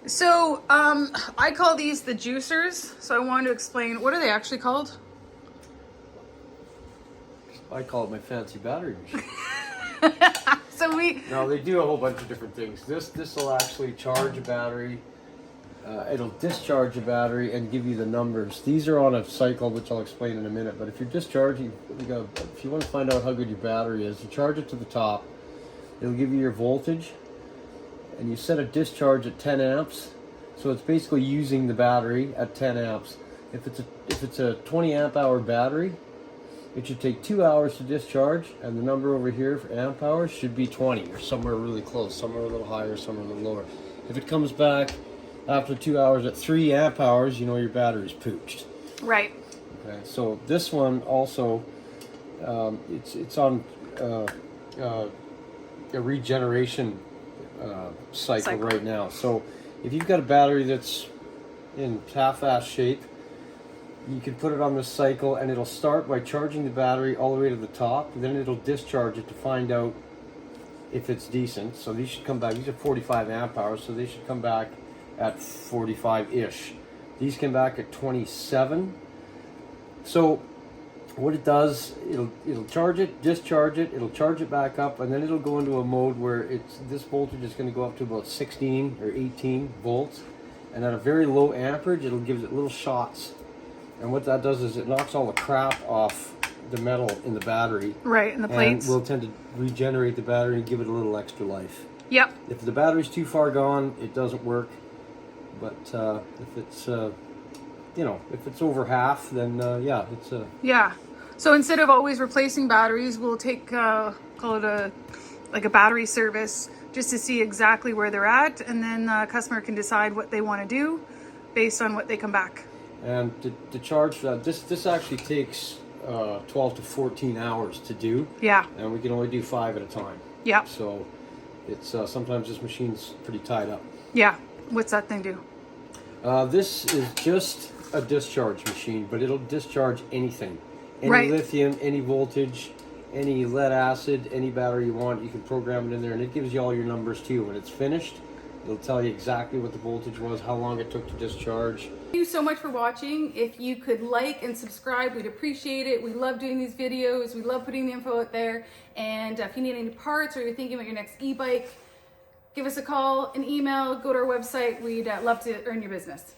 So I call these the juicers. So I wanted to explain, what are they actually called? I call it my fancy battery machine. So No, they do a whole bunch of different things. This will actually charge a battery. It'll discharge a battery and give you the numbers. These are on a cycle, which I'll explain in a minute. But if you're discharging, if you want to find out how good your battery is, you charge it to the top. It'll give you your voltage, and you set a discharge at 10 amps. So it's basically using the battery at 10 amps. If it's a 20 amp hour battery, it should take 2 hours to discharge, and the number over here for amp hours should be 20, or somewhere really close, somewhere a little higher, somewhere a little lower. If it comes back after 2 hours at 3 amp hours, you know your battery's pooched. right. Okay, so this one also, it's on a regeneration cycle right now. So if you've got a battery that's in half-ass shape, you can put it on this cycle, and it'll start by charging the battery all the way to the top, and then it'll discharge it to find out if it's decent. So these should come back, these are 45 amp hours, so they should come back at 45-ish. These come back at 27. So what it does, it'll charge it, discharge it, it'll charge it back up, and then it'll go into a mode where this voltage is going to go up to about 16 or 18 volts, and at a very low amperage, it'll give it little shots. And what that does is it knocks all the crap off the metal in the battery. Right, and the plates. And will tend to regenerate the battery and give it a little extra life. Yep. If the battery's too far gone, it doesn't work. But if it's, if it's over half, then yeah, it's a... Yeah. So instead of always replacing batteries, we'll take, call it a battery service just to see exactly where they're at. And then the customer can decide what they want to do based on what they come back. And to charge for that, this actually takes 12 to 14 hours to do. Yeah. And we can only do 5 at a time. Yeah. So it's sometimes this machine's pretty tied up. Yeah. What's that thing do? This is just a discharge machine, but it'll discharge anything. Any Right. lithium, any voltage, any lead acid, any battery you want, you can program it in there, and it gives you all your numbers too. When it's finished, it'll tell you exactly what the voltage was, how long it took to discharge. Thank you so much for watching. If you could like and subscribe, we'd appreciate it. We love doing these videos. We love putting the info out there. And if you need any parts or you're thinking about your next e-bike, give us a call, an email, go to our website. We'd love to earn your business.